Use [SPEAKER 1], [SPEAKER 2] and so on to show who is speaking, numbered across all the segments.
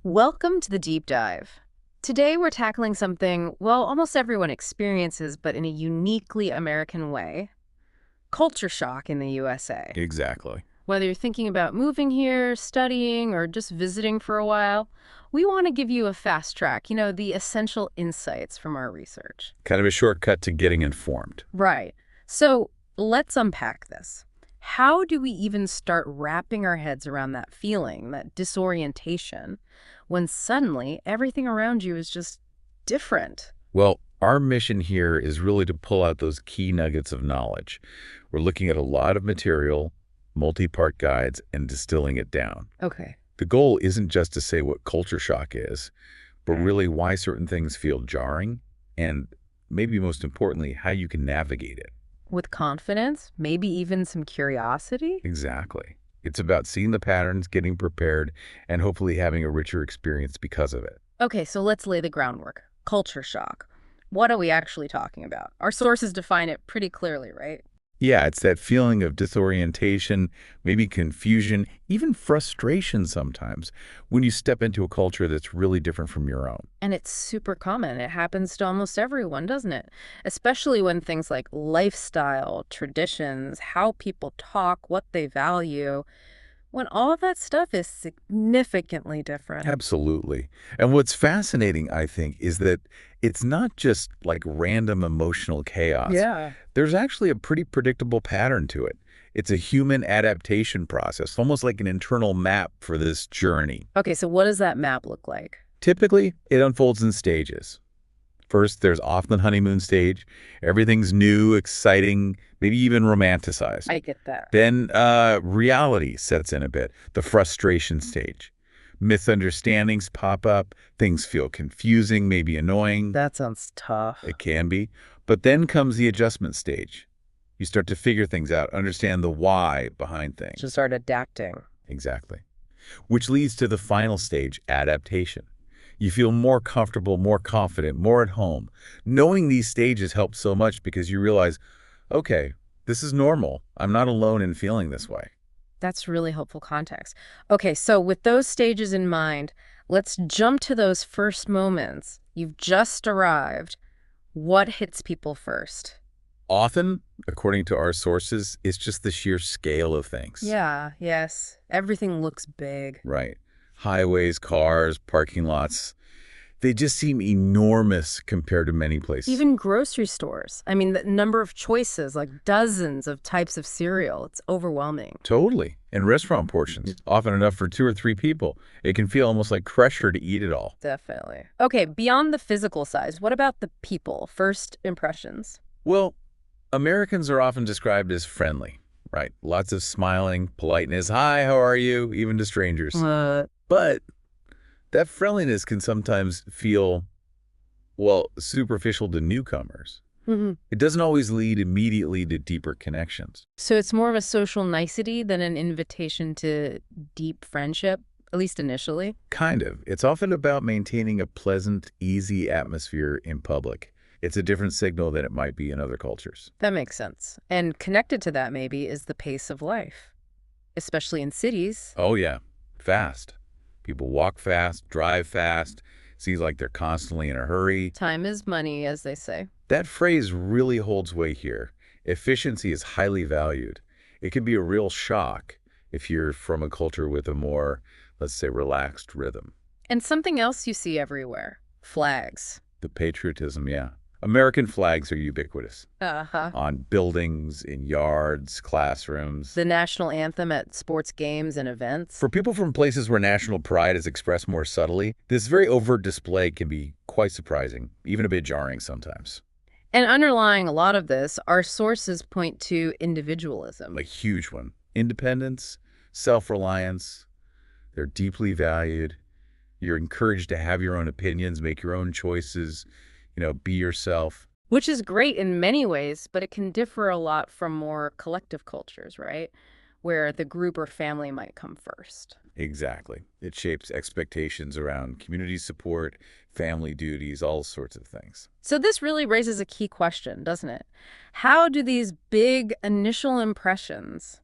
[SPEAKER 1] Welcome to the deep dive. Today we're tackling something, well, almost everyone experiences, but in a uniquely American way: culture shock in the USA.
[SPEAKER 2] Exactly.
[SPEAKER 1] Whether you're thinking about moving here, studying, or just visiting for a while, we want to give you a fast track, the essential insights from our research.
[SPEAKER 2] Kind of a shortcut to getting informed.
[SPEAKER 1] Right. So let's unpack this. How do we even start wrapping our heads around that feeling, that disorientation, when suddenly everything around you is just different?
[SPEAKER 2] Well, our mission here is really to pull out those key nuggets of knowledge. We're looking at a lot of material, multi-part guides, and distilling it down.
[SPEAKER 1] Okay.
[SPEAKER 2] The goal isn't just to say what culture shock is, but really why certain things feel jarring and, maybe most importantly, how you can navigate it.
[SPEAKER 1] With confidence, maybe even some curiosity?
[SPEAKER 2] Exactly. It's about seeing the patterns, getting prepared, and hopefully having a richer experience because of it.
[SPEAKER 1] Okay, so let's lay the groundwork. Culture shock. What are we actually talking about? Our sources define it pretty clearly, right?
[SPEAKER 2] Yeah, it's that feeling of disorientation, maybe confusion, even frustration sometimes when you step into a culture that's really different from your own.
[SPEAKER 1] And it's super common. It happens to almost everyone, doesn't it? Especially when things like lifestyle, traditions, how people talk, what they value, when all of that stuff is significantly different.
[SPEAKER 2] Absolutely. And what's fascinating, I think, is that it's not just like random emotional chaos.
[SPEAKER 1] Yeah.
[SPEAKER 2] There's actually a pretty predictable pattern to it. It's a human adaptation process, almost like an internal map for this journey.
[SPEAKER 1] Okay, so what does that map look like?
[SPEAKER 2] Typically, it unfolds in stages. First, there's often the honeymoon stage. Everything's new, exciting, maybe even romanticized.
[SPEAKER 1] I get that.
[SPEAKER 2] Then reality sets in a bit, the frustration stage. Misunderstandings pop up, things feel confusing, maybe annoying.
[SPEAKER 1] That sounds tough.
[SPEAKER 2] It can be. But then comes the adjustment stage. You start to figure things out, understand the why behind things.
[SPEAKER 1] Just start adapting.
[SPEAKER 2] Exactly. Which leads to the final stage, adaptation. You feel more comfortable, more confident, more at home. Knowing these stages helps so much because you realize, okay, this is normal. I'm not alone in feeling this way.
[SPEAKER 1] That's really helpful context. Okay, so with those stages in mind, let's jump to those first moments. You've just arrived. What hits people first?
[SPEAKER 2] Often, according to our sources, it's just the sheer scale of things.
[SPEAKER 1] Yeah, yes. Everything looks big.
[SPEAKER 2] Right. Highways, cars, parking lots, they just seem enormous compared to many places.
[SPEAKER 1] Even grocery stores. I mean, the number of choices, like dozens of types of cereal, it's overwhelming.
[SPEAKER 2] Totally. And restaurant portions, often enough for 2 or 3 people. It can feel almost like pressure to eat it all.
[SPEAKER 1] Definitely. Okay, beyond the physical size, what about the people? First impressions?
[SPEAKER 2] Well, Americans are often described as friendly, right? Lots of smiling, politeness, hi, how are you, even to strangers. But that friendliness can sometimes feel, well, superficial to newcomers.
[SPEAKER 1] hmm
[SPEAKER 2] It doesn't always lead immediately to deeper connections.
[SPEAKER 1] So it's more of a social nicety than an invitation to deep friendship, at least initially?
[SPEAKER 2] Kind of. It's often about maintaining a pleasant, easy atmosphere in public. It's a different signal than it might be in other cultures.
[SPEAKER 1] That makes sense. And connected to that maybe is the pace of life, especially in cities.
[SPEAKER 2] Oh, yeah. Fast. People walk fast, drive fast. Seems like they're constantly in a hurry.
[SPEAKER 1] Time is money, as they say.
[SPEAKER 2] That phrase really holds weight here. Efficiency is highly valued. It can be a real shock if you're from a culture with a more, let's say, relaxed rhythm.
[SPEAKER 1] And something else you see everywhere: flags.
[SPEAKER 2] The patriotism, yeah. American flags are ubiquitous.
[SPEAKER 1] Uh-huh.
[SPEAKER 2] On buildings, in yards, classrooms.
[SPEAKER 1] The national anthem at sports games and events.
[SPEAKER 2] For people from places where national pride is expressed more subtly, this very overt display can be quite surprising, even a bit jarring sometimes.
[SPEAKER 1] And underlying a lot of this, our sources point to individualism.
[SPEAKER 2] A huge one. Independence, self-reliance, they're deeply valued. You're encouraged to have your own opinions, make your own choices, be yourself.
[SPEAKER 1] Which is great in many ways, but it can differ a lot from more collective cultures, right? Where the group or family might come first.
[SPEAKER 2] Exactly. It shapes expectations around community support, family duties, all sorts of things.
[SPEAKER 1] So this really raises a key question, doesn't it? How do these big initial impressions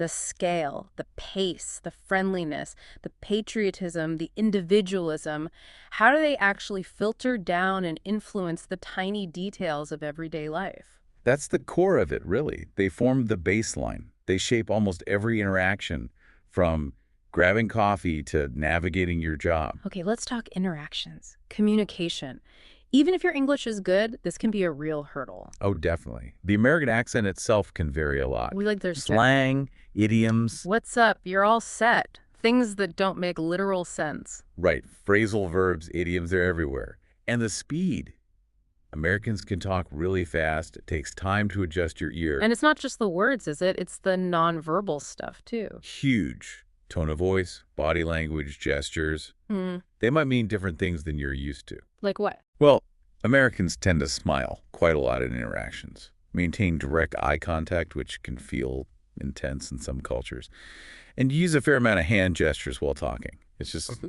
[SPEAKER 1] The scale, the pace, the friendliness, the patriotism, the individualism. How do they actually filter down and influence the tiny details of everyday life?
[SPEAKER 2] That's the core of it, really. They form the baseline. They shape almost every interaction, from grabbing coffee to navigating your job.
[SPEAKER 1] Okay, let's talk interactions, communication. Even if your English is good, this can be a real hurdle.
[SPEAKER 2] Oh, definitely. The American accent itself can vary a lot.
[SPEAKER 1] We like their
[SPEAKER 2] Slang, idioms,
[SPEAKER 1] what's up? You're all set. Things that don't make literal sense.
[SPEAKER 2] right, phrasal verbs, idioms, they're everywhere. And the speed. Americans can talk really fast. It takes time to adjust your ear.
[SPEAKER 1] And it's not just the words, is it? It's the nonverbal stuff, too.
[SPEAKER 2] Huge. Tone of voice, body language, gestures.
[SPEAKER 1] Hmm.
[SPEAKER 2] They might mean different things than you're used to.
[SPEAKER 1] Like what?
[SPEAKER 2] Well, Americans tend to smile quite a lot in interactions, maintain direct eye contact, which can feel intense in some cultures, and use a fair amount of hand gestures while talking. It's just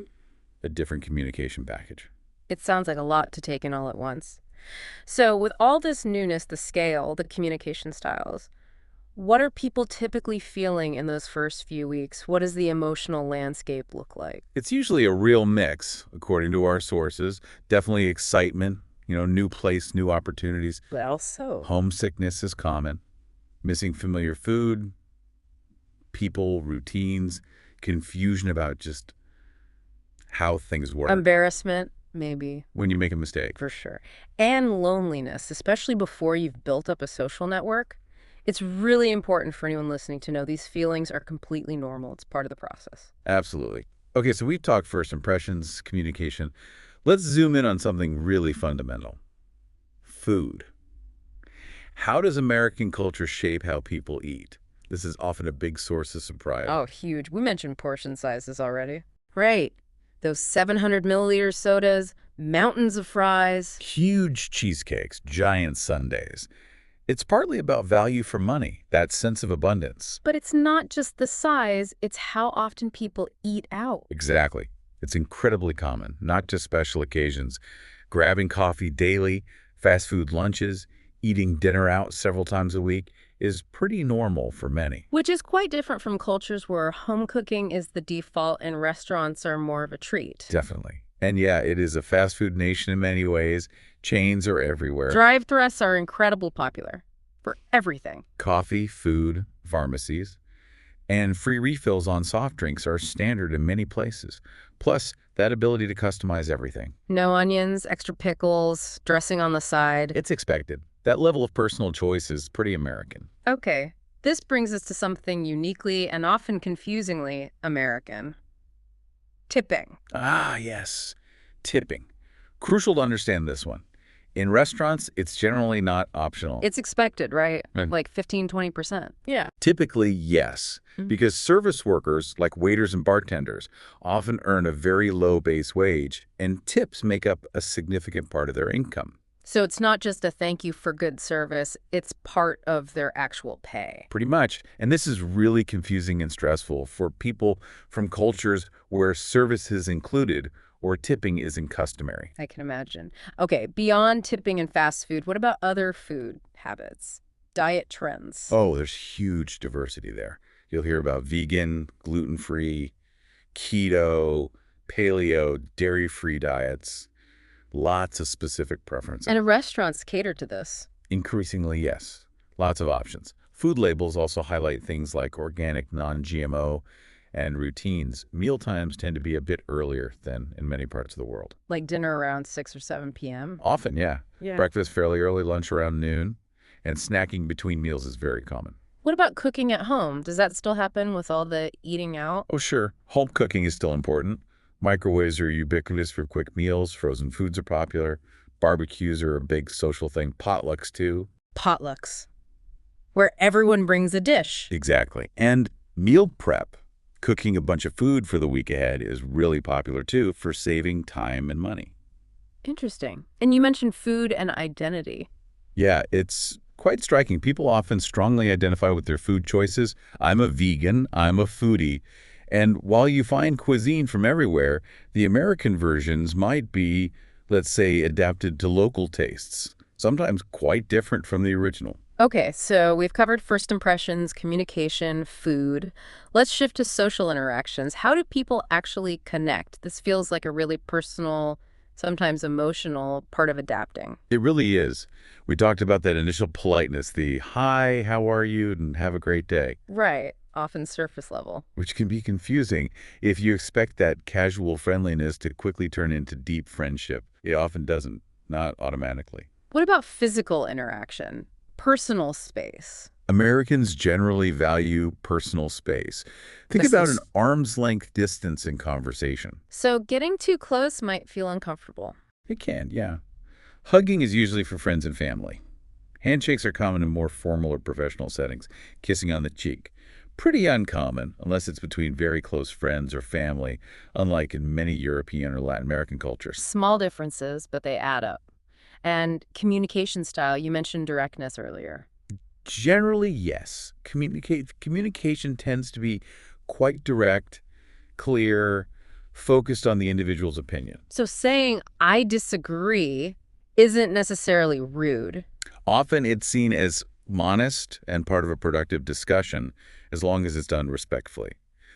[SPEAKER 2] a different communication package.
[SPEAKER 1] It sounds like a lot to take in all at once. So, with all this newness, the scale, the communication styles, what are people typically feeling in those first few weeks? What does the emotional landscape look like?
[SPEAKER 2] It's usually a real mix, according to our sources. Definitely excitement, new place, new opportunities.
[SPEAKER 1] Well, so.
[SPEAKER 2] Homesickness is common. Missing familiar food, people, routines, confusion about just how things work
[SPEAKER 1] Embarrassment, maybe,
[SPEAKER 2] when you make a mistake.
[SPEAKER 1] for sure. And loneliness, especially before you've built up a social network. It's really important for anyone listening to know these feelings are completely normal. It's part of the process.
[SPEAKER 2] Absolutely. Okay, so we've talked first impressions, communication. Let's zoom in on something really fundamental. Food. How does American culture shape how people eat? This is often a big source of surprise.
[SPEAKER 1] Oh, huge. We mentioned portion sizes already. Right. Those 700 milliliter sodas, mountains of fries.
[SPEAKER 2] Huge cheesecakes, giant sundaes. It's partly about value for money, that sense of abundance.
[SPEAKER 1] But it's not just the size, it's how often people eat out.
[SPEAKER 2] Exactly. It's incredibly common, not just special occasions. Grabbing coffee daily, fast food lunches, eating dinner out several times a week is pretty normal for many.
[SPEAKER 1] Which is quite different from cultures where home cooking is the default and restaurants are more of a treat.
[SPEAKER 2] Definitely. And yeah, it is a fast food nation in many ways. Chains are everywhere.
[SPEAKER 1] Drive-thrus are incredibly popular for everything.
[SPEAKER 2] Coffee, food, pharmacies, and free refills on soft drinks are standard in many places. Plus, that ability to customize everything.
[SPEAKER 1] No onions, extra pickles, dressing on the side.
[SPEAKER 2] It's expected. That level of personal choice is pretty American.
[SPEAKER 1] Okay, this brings us to something uniquely and often confusingly American. Tipping.
[SPEAKER 2] Ah, yes. Tipping. Crucial to understand this one. In restaurants, it's generally not optional.
[SPEAKER 1] It's expected, right?
[SPEAKER 2] Right.
[SPEAKER 1] Like 15, 20%. Yeah.
[SPEAKER 2] Typically, yes, because service workers, like waiters and bartenders, often earn a very low base wage, and tips make up a significant part of their income.
[SPEAKER 1] So it's not just a thank you for good service, it's part of their actual pay.
[SPEAKER 2] Pretty much. And this is really confusing and stressful for people from cultures where service is included or tipping isn't customary.
[SPEAKER 1] I can imagine. Okay, beyond tipping and fast food, what about other food habits? Diet trends.
[SPEAKER 2] Oh, there's huge diversity there. You'll hear about vegan, gluten-free, keto, paleo, dairy-free diets. Lots of specific preferences.
[SPEAKER 1] And restaurants cater to this.
[SPEAKER 2] Increasingly, yes. Lots of options. Food labels also highlight things like organic, non-GMO, and routines. Meal times tend to be a bit earlier than in many parts of the world.
[SPEAKER 1] Like dinner around 6 or 7 p.m.
[SPEAKER 2] Often, yeah. Breakfast fairly early, lunch around noon, and snacking between meals is very common.
[SPEAKER 1] What about cooking at home? Does that still happen with all the eating out?
[SPEAKER 2] Oh, sure. Home cooking is still important. Microwaves are ubiquitous for quick meals. Frozen foods are popular. Barbecues are a big social thing. Potlucks, too.
[SPEAKER 1] Potlucks, where everyone brings a dish.
[SPEAKER 2] Exactly. And meal prep. Cooking a bunch of food for the week ahead is really popular, too, for saving time and money.
[SPEAKER 1] Interesting. And you mentioned food and identity.
[SPEAKER 2] Yeah, it's quite striking. People often strongly identify with their food choices. I'm a vegan. I'm a foodie. And while you find cuisine from everywhere, the American versions might be, let's say, adapted to local tastes, sometimes quite different from the original.
[SPEAKER 1] Okay, so we've covered first impressions, communication, food. Let's shift to social interactions. How do people actually connect? This feels like a really personal, sometimes emotional part of adapting.
[SPEAKER 2] It really is. We talked about that initial politeness, the hi, how are you, and have a great day,
[SPEAKER 1] Right, often surface level.
[SPEAKER 2] which can be confusing if you expect that casual friendliness to quickly turn into deep friendship. It often doesn't, not automatically.
[SPEAKER 1] What about physical interaction? Personal space.
[SPEAKER 2] Americans generally value personal space. Think
[SPEAKER 1] This
[SPEAKER 2] about an
[SPEAKER 1] is
[SPEAKER 2] arm's length distance in conversation.
[SPEAKER 1] So getting too close might feel uncomfortable.
[SPEAKER 2] It can, yeah. Hugging is usually for friends and family. Handshakes are common in more formal or professional settings. Kissing on the cheek. Pretty uncommon, unless it's between very close friends or family, unlike in many European or Latin American cultures.
[SPEAKER 1] Small differences, but they add up. And communication style, you mentioned directness earlier.
[SPEAKER 2] Generally, yes. Communication tends to be quite direct, clear, focused on the individual's opinion.
[SPEAKER 1] So saying I disagree isn't necessarily rude.
[SPEAKER 2] Often it's seen as honest and part of a productive discussion, as long as it's done respectfully.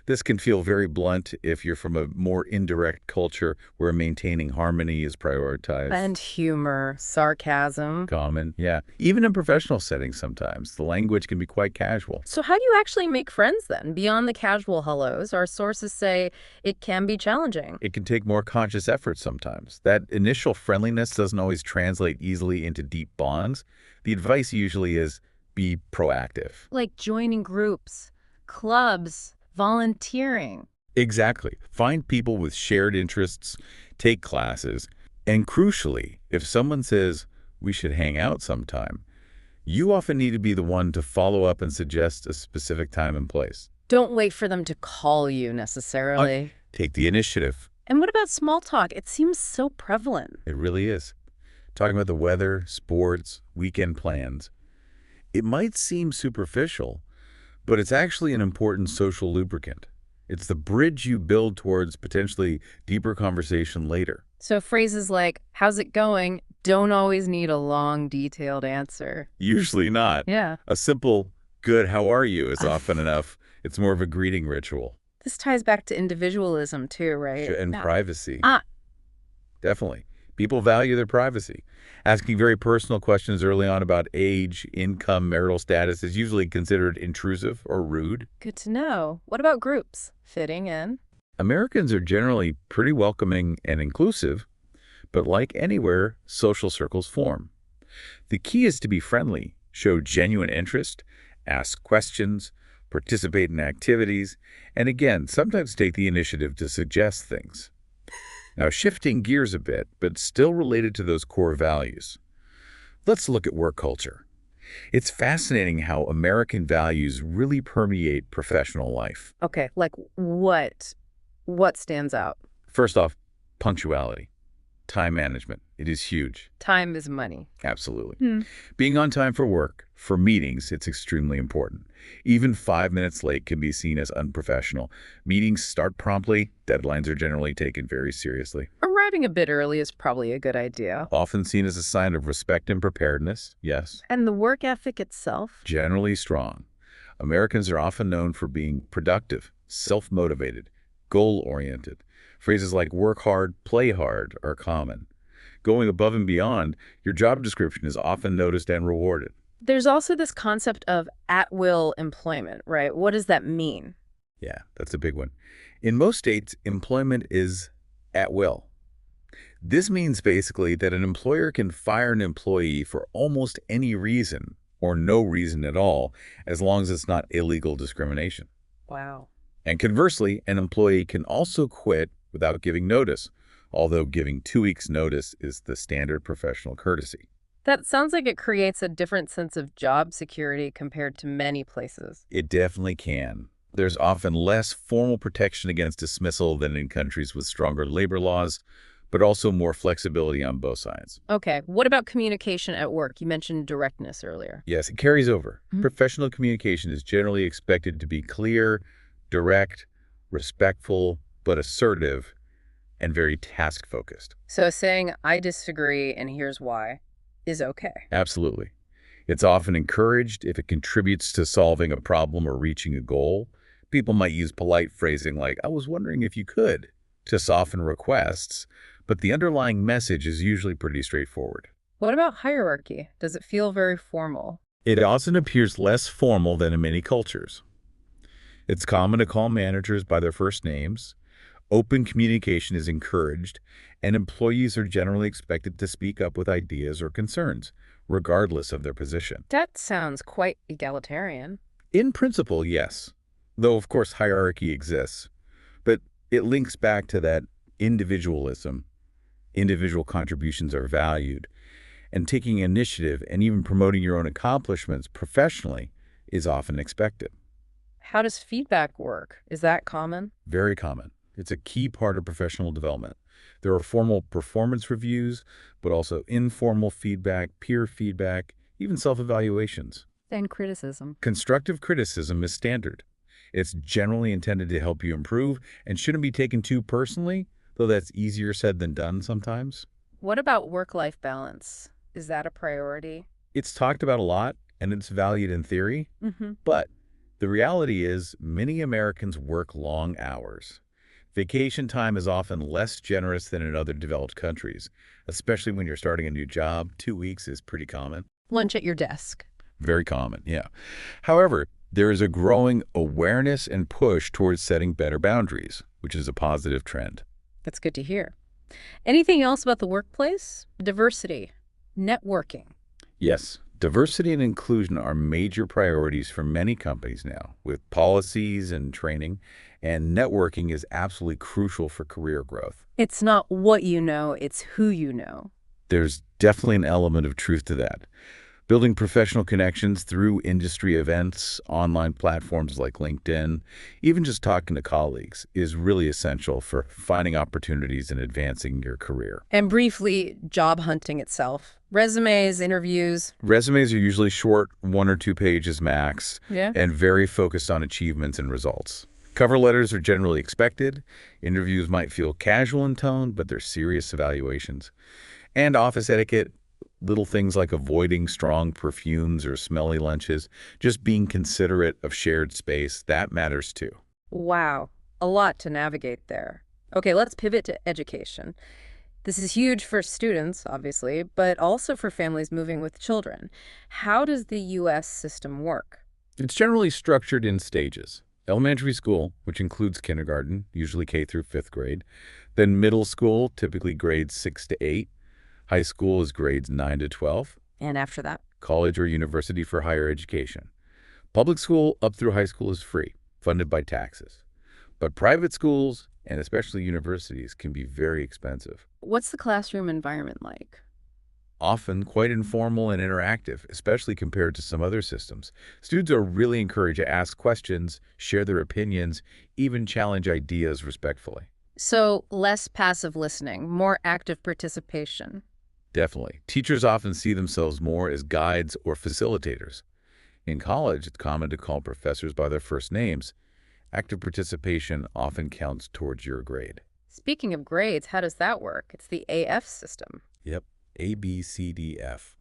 [SPEAKER 2] This can feel very blunt if you're from a more indirect culture where maintaining harmony is prioritized.
[SPEAKER 1] And humor, sarcasm.
[SPEAKER 2] Common, yeah. Even in professional settings sometimes, the language can be quite casual.
[SPEAKER 1] So how do you actually make friends then? Beyond the casual hellos, our sources say it can be challenging.
[SPEAKER 2] It can take more conscious effort sometimes. That initial friendliness doesn't always translate easily into deep bonds. The advice usually is be proactive.
[SPEAKER 1] Like joining groups, clubs, volunteering.
[SPEAKER 2] Exactly. Find people with shared interests, take classes, and crucially, if someone says, we should hang out sometime, you often need to be the one to follow up and suggest a specific time and place.
[SPEAKER 1] Don't wait for them to call you necessarily.
[SPEAKER 2] Take the initiative.
[SPEAKER 1] And what about small talk? It seems so prevalent.
[SPEAKER 2] It really is. Talking about the weather, sports, weekend plans. It might seem superficial, but it's actually an important social lubricant. It's the bridge you build towards potentially deeper conversation later.
[SPEAKER 1] So phrases like, how's it going, don't always need a long, detailed answer.
[SPEAKER 2] Usually not.
[SPEAKER 1] Yeah.
[SPEAKER 2] A simple, good, how are you is often enough. It's more of a greeting ritual.
[SPEAKER 1] This ties back to individualism too, right?
[SPEAKER 2] And privacy.
[SPEAKER 1] Ah,
[SPEAKER 2] Definitely. People value their privacy. Asking very personal questions early on about age, income, marital status is usually considered intrusive or rude.
[SPEAKER 1] good to know. What about groups? Fitting in?
[SPEAKER 2] Americans are generally pretty welcoming and inclusive, but like anywhere, social circles form. The key is to be friendly, show genuine interest, ask questions, participate in activities, and again, sometimes take the initiative to suggest things. Now, shifting gears a bit, but still related to those core values. Let's look at work culture. It's fascinating how American values really permeate professional life.
[SPEAKER 1] Okay, like what? What stands out?
[SPEAKER 2] First off, punctuality, time management. It is huge.
[SPEAKER 1] Time is money.
[SPEAKER 2] Absolutely.
[SPEAKER 1] Hmm.
[SPEAKER 2] Being on time for work, for meetings, it's extremely important. Even 5 minutes late can be seen as unprofessional. Meetings start promptly. Deadlines are generally taken very seriously.
[SPEAKER 1] Arriving a bit early is probably a good idea.
[SPEAKER 2] Often seen as a sign of respect and preparedness, yes.
[SPEAKER 1] And the work ethic itself?
[SPEAKER 2] Generally strong. Americans are often known for being productive, self-motivated, goal-oriented. Phrases like work hard, play hard are common. Going above and beyond, your job description is often noticed and rewarded.
[SPEAKER 1] There's also this concept of at-will employment, right? What does that mean?
[SPEAKER 2] Yeah, that's a big one. In most states, employment is at will. This means basically that an employer can fire an employee for almost any reason or no reason at all, as long as it's not illegal discrimination.
[SPEAKER 1] Wow.
[SPEAKER 2] And conversely, an employee can also quit without giving notice, although giving 2 weeks' notice is the standard professional courtesy.
[SPEAKER 1] That sounds like it creates a different sense of job security compared to many places.
[SPEAKER 2] It definitely can. There's often less formal protection against dismissal than in countries with stronger labor laws, but also more flexibility on both sides.
[SPEAKER 1] Okay, what about communication at work? You mentioned directness earlier.
[SPEAKER 2] Yes, it carries over.
[SPEAKER 1] Mhm.
[SPEAKER 2] Professional communication is generally expected to be clear, direct, respectful, but assertive, and very task-focused.
[SPEAKER 1] So saying, I disagree and here's why, is okay.
[SPEAKER 2] Absolutely. It's often encouraged if it contributes to solving a problem or reaching a goal. People might use polite phrasing like, I was wondering if you could, to soften requests, but the underlying message is usually pretty straightforward.
[SPEAKER 1] What about hierarchy? Does it feel very formal?
[SPEAKER 2] It often appears less formal than in many cultures. It's common to call managers by their first names. Open communication is encouraged, and employees are generally expected to speak up with ideas or concerns, regardless of their position.
[SPEAKER 1] That sounds quite egalitarian.
[SPEAKER 2] In principle, yes, though of course hierarchy exists, but it links back to that individualism. Individual contributions are valued, and taking initiative and even promoting your own accomplishments professionally is often expected.
[SPEAKER 1] How does feedback work? Is that common?
[SPEAKER 2] Very common. It's a key part of professional development. There are formal performance reviews, but also informal feedback, peer feedback, even self-evaluations.
[SPEAKER 1] And criticism.
[SPEAKER 2] Constructive criticism is standard. It's generally intended to help you improve and shouldn't be taken too personally, though that's easier said than done sometimes.
[SPEAKER 1] What about work-life balance? Is that a priority?
[SPEAKER 2] It's talked about a lot, and it's valued in theory, but the reality is many Americans work long hours. Vacation time is often less generous than in other developed countries, especially when you're starting a new job. 2 weeks is pretty common.
[SPEAKER 1] Lunch at your desk.
[SPEAKER 2] Very common, yeah. However, there is a growing awareness and push towards setting better boundaries, which is a positive trend.
[SPEAKER 1] That's good to hear. Anything else about the workplace? Diversity, networking.
[SPEAKER 2] Yes, diversity and inclusion are major priorities for many companies now, with policies and training, and networking is absolutely crucial for career growth.
[SPEAKER 1] It's not what you know, it's who you know.
[SPEAKER 2] There's definitely an element of truth to that. Building professional connections through industry events, online platforms like LinkedIn, even just talking to colleagues is really essential for finding opportunities and advancing your career.
[SPEAKER 1] And briefly, job hunting itself. Resumes, interviews.
[SPEAKER 2] Resumes are usually short, 1 or 2 pages max,
[SPEAKER 1] Yeah.
[SPEAKER 2] and very focused on achievements and results. Cover letters are generally expected. Interviews might feel casual in tone, but they're serious evaluations. And office etiquette, little things like avoiding strong perfumes or smelly lunches, just being considerate of shared space, that matters too.
[SPEAKER 1] Wow, a lot to navigate there. Okay, let's pivot to education. This is huge for students, obviously, but also for families moving with children. How does the U.S. system work?
[SPEAKER 2] It's generally structured in stages. Elementary school, which includes kindergarten, usually K through 5th grade. Then middle school, typically grades 6 to 8. High school is grades 9 to 12.
[SPEAKER 1] And after that?
[SPEAKER 2] College or university for higher education. Public school up through high school is free, funded by taxes. But private schools, and especially universities, can be very expensive.
[SPEAKER 1] What's the classroom environment like?
[SPEAKER 2] Often quite informal and interactive, especially compared to some other systems. Students are really encouraged to ask questions, share their opinions, even challenge ideas respectfully.
[SPEAKER 1] So, less passive listening, more active participation.
[SPEAKER 2] Definitely. Teachers often see themselves more as guides or facilitators. In college, it's common to call professors by their first names. Active participation often counts towards your grade.
[SPEAKER 1] Speaking of grades, how does that work? It's the AF system.
[SPEAKER 2] Yep, A, B, C, D, F.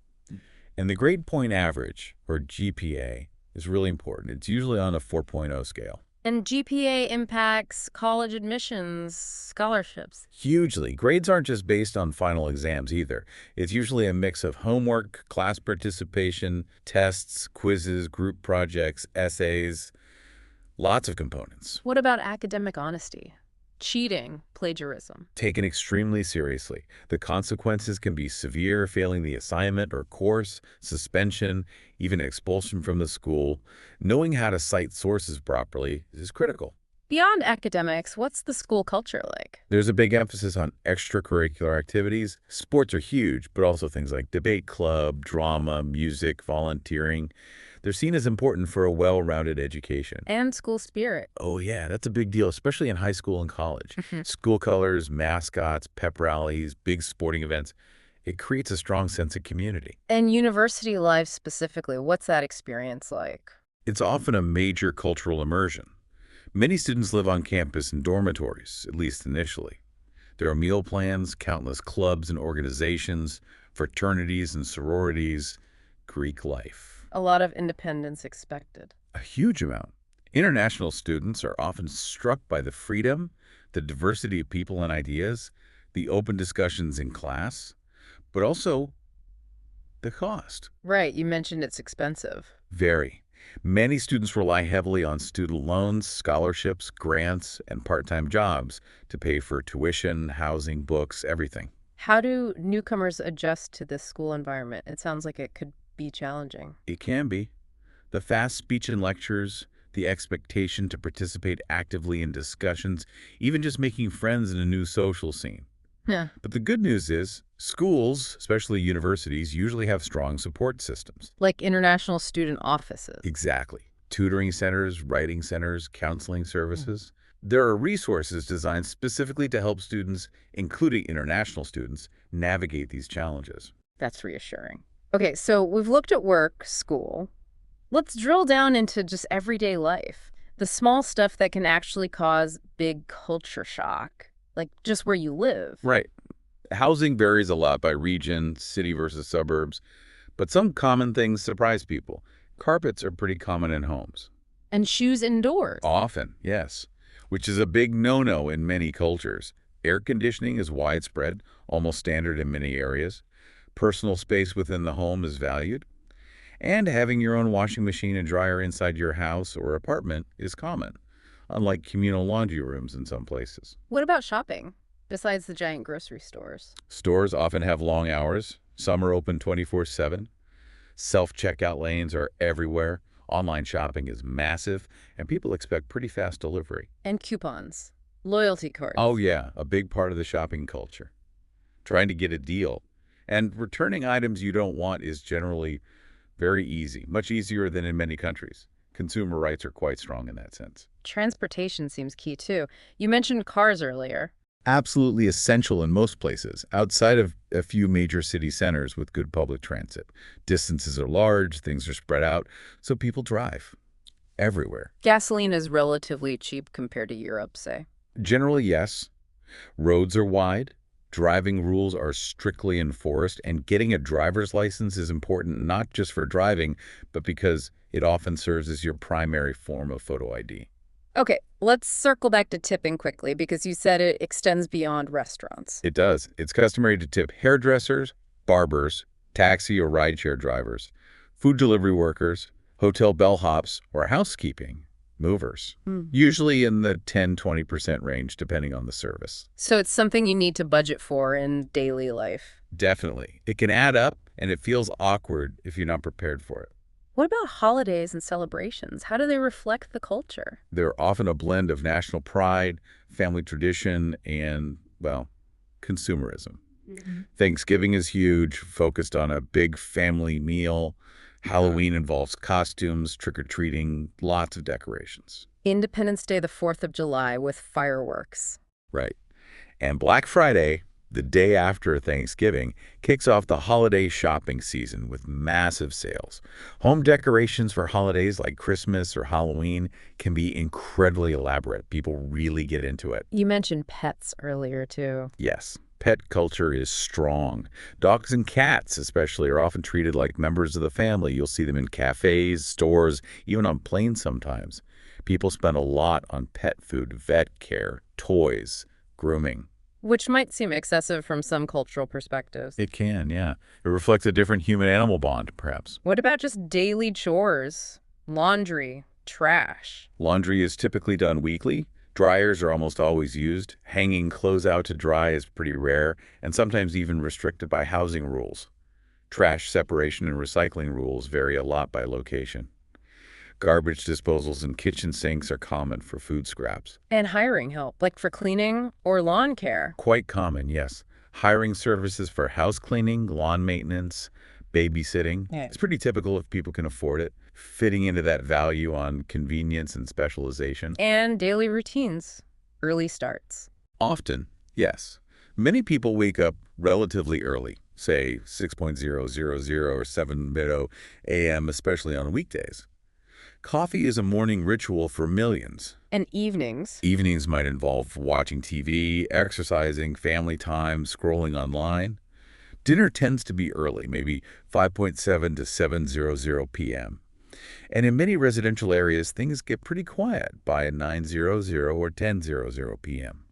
[SPEAKER 2] And the grade point average, or GPA, is really important. It's usually on a 4.0 scale.
[SPEAKER 1] And GPA impacts college admissions, scholarships.
[SPEAKER 2] Hugely. Grades aren't just based on final exams either. It's usually a mix of homework, class participation, tests, quizzes, group projects, essays, lots of components.
[SPEAKER 1] What about academic honesty? Cheating, plagiarism.
[SPEAKER 2] Taken extremely seriously. The consequences can be severe, failing the assignment or course, suspension, even expulsion from the school. Knowing how to cite sources properly is critical.
[SPEAKER 1] Beyond academics, what's the school culture like?
[SPEAKER 2] There's a big emphasis on extracurricular activities. Sports are huge, but also things like debate club, drama, music, volunteering. They're seen as important for a well-rounded education.
[SPEAKER 1] And school spirit.
[SPEAKER 2] Oh yeah, that's a big deal, especially in high school and college. School colors, mascots, pep rallies, big sporting events. It creates a strong sense of community.
[SPEAKER 1] And university life specifically, what's that experience like?
[SPEAKER 2] It's often a major cultural immersion. Many students live on campus in dormitories, at least initially. There are meal plans, countless clubs and organizations, fraternities and sororities, Greek life.
[SPEAKER 1] A lot of independence expected.
[SPEAKER 2] A huge amount. International students are often struck by the freedom, the diversity of people and ideas, the open discussions in class, but also the cost.
[SPEAKER 1] Right, you mentioned it's expensive.
[SPEAKER 2] Very. Many students rely heavily on student loans, scholarships, grants, and part-time jobs to pay for tuition, housing, books, everything.
[SPEAKER 1] How do newcomers adjust to this school environment? It sounds like it could be challenging.
[SPEAKER 2] It can be. The fast speech and lectures, the expectation to participate actively in discussions, even just making friends in a new social scene.
[SPEAKER 1] Yeah.
[SPEAKER 2] But the good news is, schools, especially universities, usually have strong support systems.
[SPEAKER 1] Like international student offices.
[SPEAKER 2] Exactly. Tutoring centers, writing centers, counseling services. There are resources designed specifically to help students, including international students, navigate these challenges.
[SPEAKER 1] That's reassuring. Okay, so we've looked at work, school. Let's drill down into just everyday life. The small stuff that can actually cause big culture shock, like just where you live.
[SPEAKER 2] Right. Housing varies a lot by region, city versus suburbs, but some common things surprise people. Carpets are pretty common in homes.
[SPEAKER 1] And shoes indoors.
[SPEAKER 2] Often, yes, which is a big no-no in many cultures. Air conditioning is widespread, almost standard in many areas. Personal space within the home is valued. And having your own washing machine and dryer inside your house or apartment is common, unlike communal laundry rooms in some places.
[SPEAKER 1] What about shopping, besides the giant grocery stores?
[SPEAKER 2] Stores often have long hours. Some are open 24/7. Self-checkout lanes are everywhere. Online shopping is massive, and people expect pretty fast delivery.
[SPEAKER 1] And coupons, loyalty cards.
[SPEAKER 2] Oh yeah, a big part of the shopping culture. Trying to get a deal. And returning items you don't want is generally very easy, much easier than in many countries. Consumer rights are quite strong in that sense.
[SPEAKER 1] Transportation seems key too. You mentioned cars earlier.
[SPEAKER 2] Absolutely essential in most places, outside of a few major city centers with good public transit. Distances are large, things are spread out, so people drive everywhere.
[SPEAKER 1] Gasoline is relatively cheap compared to Europe, say.
[SPEAKER 2] Generally, yes. Roads are wide, driving rules are strictly enforced, and getting a driver's license is important not just for driving, but because it often serves as your primary form of photo ID.
[SPEAKER 1] Okay, let's circle back to tipping quickly because you said it extends beyond restaurants.
[SPEAKER 2] It does. It's customary to tip hairdressers, barbers, taxi or rideshare drivers, food delivery workers, hotel bellhops, or housekeeping movers, usually in the 10–20% range depending on the service.
[SPEAKER 1] So it's something you need to budget for in daily life.
[SPEAKER 2] Definitely. It can add up, and it feels awkward if you're not prepared for it.
[SPEAKER 1] What about holidays and celebrations? How do they reflect the culture?
[SPEAKER 2] They're often a blend of national pride, family tradition, and, well, consumerism. Thanksgiving is huge, focused on a big family meal. Halloween involves costumes, trick-or-treating, lots of decorations.
[SPEAKER 1] Independence Day, the 4th of July, with fireworks.
[SPEAKER 2] Right. And Black Friday, the day after Thanksgiving, kicks off the holiday shopping season with massive sales. Home decorations for holidays like Christmas or Halloween can be incredibly elaborate. People really get into it.
[SPEAKER 1] You mentioned pets earlier, too.
[SPEAKER 2] Yes, pet culture is strong. Dogs and cats, especially, are often treated like members of the family. You'll see them in cafes, stores, even on planes sometimes. People spend a lot on pet food, vet care, toys, grooming.
[SPEAKER 1] Which might seem excessive from some cultural perspectives.
[SPEAKER 2] It can, yeah. It reflects a different human-animal bond, perhaps.
[SPEAKER 1] What about just daily chores? Laundry, trash.
[SPEAKER 2] Laundry is typically done weekly. Dryers are almost always used. Hanging clothes out to dry is pretty rare, and sometimes even restricted by housing rules. Trash separation and recycling rules vary a lot by location. Garbage disposals and kitchen sinks are common for food scraps.
[SPEAKER 1] And hiring help, like for cleaning or lawn care.
[SPEAKER 2] Quite common, yes. Hiring services for house cleaning, lawn maintenance, babysitting.
[SPEAKER 1] Yeah.
[SPEAKER 2] It's pretty typical if people can afford it, fitting into that value on convenience and specialization.
[SPEAKER 1] And daily routines, early starts.
[SPEAKER 2] Often, yes. Many people wake up relatively early, say 6:00 or 7:00 a.m., especially on weekdays. Coffee is a morning ritual for millions.
[SPEAKER 1] And evenings.
[SPEAKER 2] Evenings might involve watching TV, exercising, family time, scrolling online. Dinner tends to be early, maybe 5:7 to 7:00 p.m. And in many residential areas, things get pretty quiet by 9:00 or 10:00 p.m.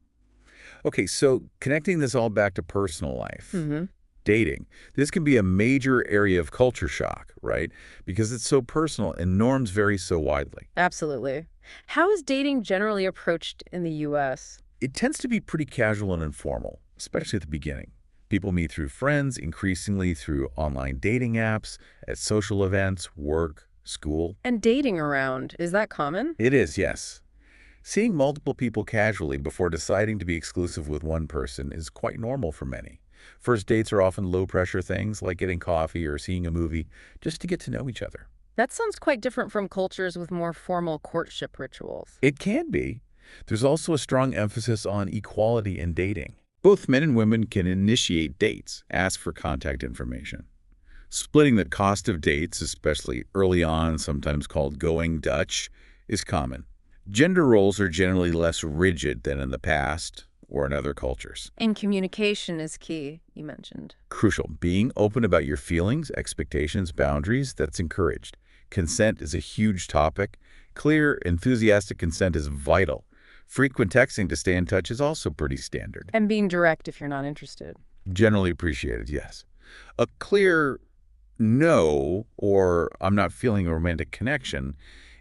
[SPEAKER 2] Okay, so connecting this all back to personal life,
[SPEAKER 1] Hmm.
[SPEAKER 2] dating, this can be a major area of culture shock, right? Because it's so personal and norms vary so widely.
[SPEAKER 1] Absolutely. How is dating generally approached in the U.S.?
[SPEAKER 2] It tends to be pretty casual and informal, especially at the beginning. People meet through friends, increasingly through online dating apps, at social events, work, school.
[SPEAKER 1] And dating around, is that common?
[SPEAKER 2] It is, yes. Seeing multiple people casually before deciding to be exclusive with one person is quite normal for many. First dates are often low-pressure things like getting coffee or seeing a movie just to get to know each other.
[SPEAKER 1] That sounds quite different from cultures with more formal courtship rituals.
[SPEAKER 2] It can be. There's also a strong emphasis on equality in dating. Both men and women can initiate dates, ask for contact information. Splitting the cost of dates, especially early on, sometimes called going Dutch, is common. Gender roles are generally less rigid than in the past or in other cultures.
[SPEAKER 1] And communication is key, you mentioned.
[SPEAKER 2] Crucial. Being open about your feelings, expectations, boundaries, that's encouraged. Consent is a huge topic. Clear, enthusiastic consent is vital. Frequent texting to stay in touch is also pretty standard.
[SPEAKER 1] And being direct if you're not interested.
[SPEAKER 2] Generally appreciated, yes. A clear no or I'm not feeling a romantic connection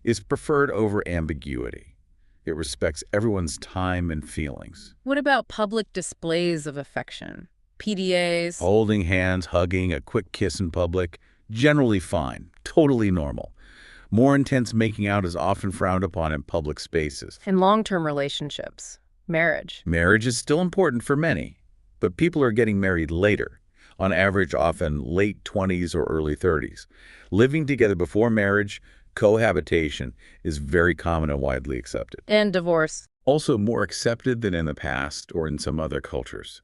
[SPEAKER 2] is preferred over ambiguity. It respects everyone's time and feelings.
[SPEAKER 1] What about public displays of affection? PDAs?
[SPEAKER 2] Holding hands, hugging, a quick kiss in public, generally fine, totally normal. More intense making out is often frowned upon in public spaces.
[SPEAKER 1] And long-term relationships? Marriage?
[SPEAKER 2] Marriage is still important for many, but people are getting married later, on average often late 20s or early 30s. Living together before marriage, cohabitation, is very common and widely accepted.
[SPEAKER 1] And divorce?
[SPEAKER 2] Also more accepted than in the past or in some other cultures.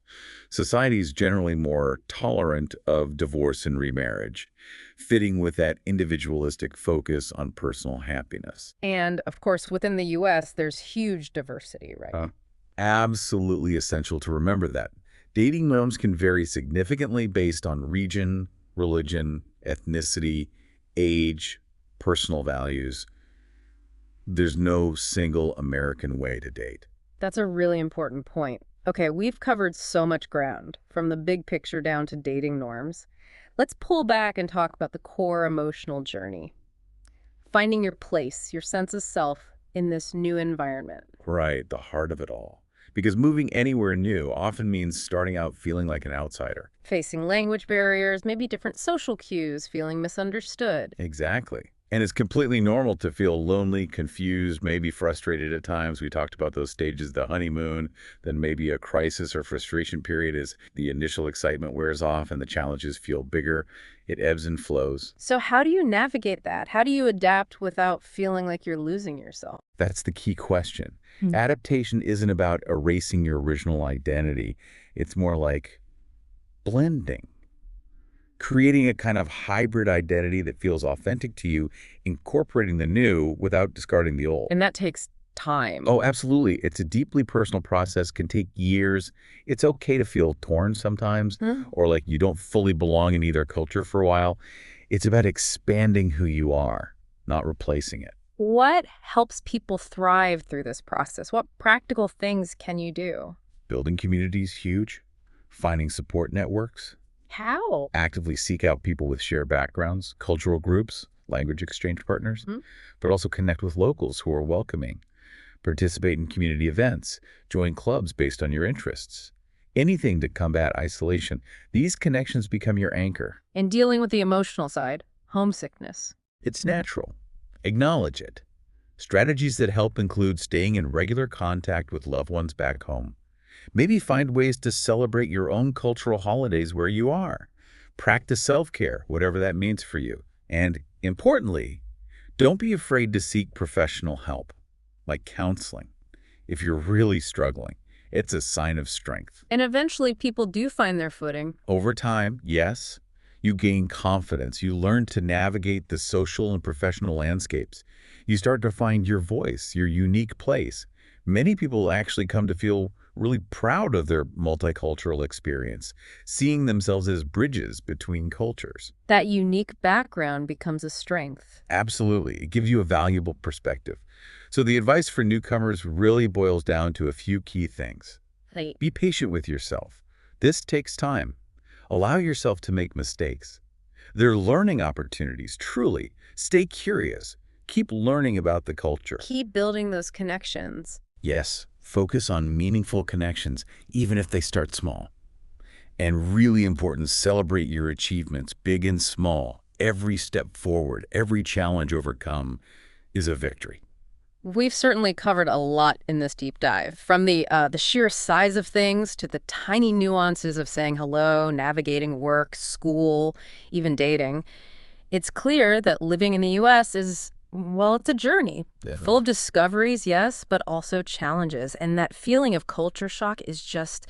[SPEAKER 2] Society is generally more tolerant of divorce and remarriage, fitting with that individualistic focus on personal happiness.
[SPEAKER 1] And, of course, within the U.S., there's huge diversity, right?
[SPEAKER 2] Absolutely essential to remember that. Dating norms can vary significantly based on region, religion, ethnicity, age, personal values. There's no single American way to date.
[SPEAKER 1] That's a really important point. Okay, we've covered so much ground, from the big picture down to dating norms. Let's pull back and talk about the core emotional journey. Finding your place, your sense of self in this new environment.
[SPEAKER 2] Right, the heart of it all. Because moving anywhere new often means starting out feeling like an outsider.
[SPEAKER 1] Facing language barriers, maybe different social cues, feeling misunderstood.
[SPEAKER 2] Exactly. And it's completely normal to feel lonely, confused, maybe frustrated at times. We talked about those stages, the honeymoon, then maybe a crisis or frustration period as the initial excitement wears off and the challenges feel bigger. It ebbs and flows.
[SPEAKER 1] So how do you navigate that? How do you adapt without feeling like you're losing yourself?
[SPEAKER 2] That's the key question. Adaptation isn't about erasing your original identity. It's more like blending. Creating a kind of hybrid identity that feels authentic to you, incorporating the new without discarding the old.
[SPEAKER 1] And that takes time.
[SPEAKER 2] Oh, absolutely. It's a deeply personal process, can take years. It's okay to feel torn sometimes, or like you don't fully belong in either culture for a while. It's about expanding who you are, not replacing it.
[SPEAKER 1] What helps people thrive through this process? What practical things can you do?
[SPEAKER 2] Building community is huge. Finding support networks.
[SPEAKER 1] How?
[SPEAKER 2] Actively seek out people with shared backgrounds, cultural groups, language exchange partners, but also connect with locals who are welcoming. Participate in community events, join clubs based on your interests. Anything to combat isolation. These connections become your anchor.
[SPEAKER 1] And dealing with the emotional side, homesickness.
[SPEAKER 2] It's natural. Acknowledge it. Strategies that help include staying in regular contact with loved ones back home. Maybe find ways to celebrate your own cultural holidays where you are. Practice self-care, whatever that means for you. And importantly, don't be afraid to seek professional help, like counseling. If you're really struggling, it's a sign of strength.
[SPEAKER 1] And eventually people do find their footing.
[SPEAKER 2] Over time, yes, you gain confidence. You learn to navigate the social and professional landscapes. You start to find your voice, your unique place. Many people actually come to feel really proud of their multicultural experience, seeing themselves as bridges between cultures.
[SPEAKER 1] That unique background becomes a strength.
[SPEAKER 2] Absolutely. It gives you a valuable perspective. So the advice for newcomers really boils down to a few key things.
[SPEAKER 1] Right.
[SPEAKER 2] Be patient with yourself. This takes time. Allow yourself to make mistakes. They're learning opportunities, truly. Stay curious. Keep learning about the culture.
[SPEAKER 1] Keep building those connections.
[SPEAKER 2] Yes, focus on meaningful connections, even if they start small. And really important, celebrate your achievements, big and small. Every step forward, every challenge overcome is a victory.
[SPEAKER 1] We've certainly covered a lot in this deep dive, from the sheer size of things to the tiny nuances of saying hello, navigating work, school, even dating. It's clear that living in the U.S. is, well, it's a journey, full
[SPEAKER 2] Definitely.
[SPEAKER 1] of discoveries, yes, but also challenges. And that feeling of culture shock is just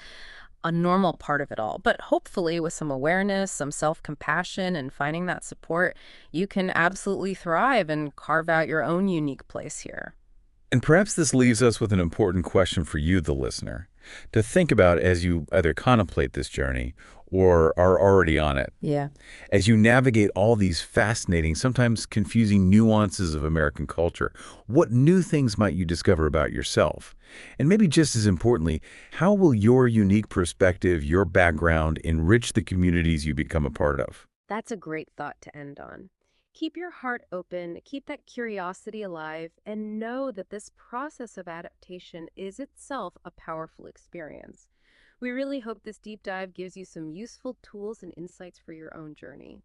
[SPEAKER 1] a normal part of it all. But hopefully, with some awareness, some self-compassion, and finding that support, you can absolutely thrive and carve out your own unique place here.
[SPEAKER 2] And perhaps this leaves us with an important question for you, the listener, to think about as you either contemplate this journey or are already on it.
[SPEAKER 1] Yeah.
[SPEAKER 2] As you navigate all these fascinating, sometimes confusing nuances of American culture, what new things might you discover about yourself? And maybe just as importantly, how will your unique perspective, your background, enrich the communities you become a part of?
[SPEAKER 1] That's a great thought to end on. Keep your heart open, keep that curiosity alive, and know that this process of adaptation is itself a powerful experience. We really hope this deep dive gives you some useful tools and insights for your own journey.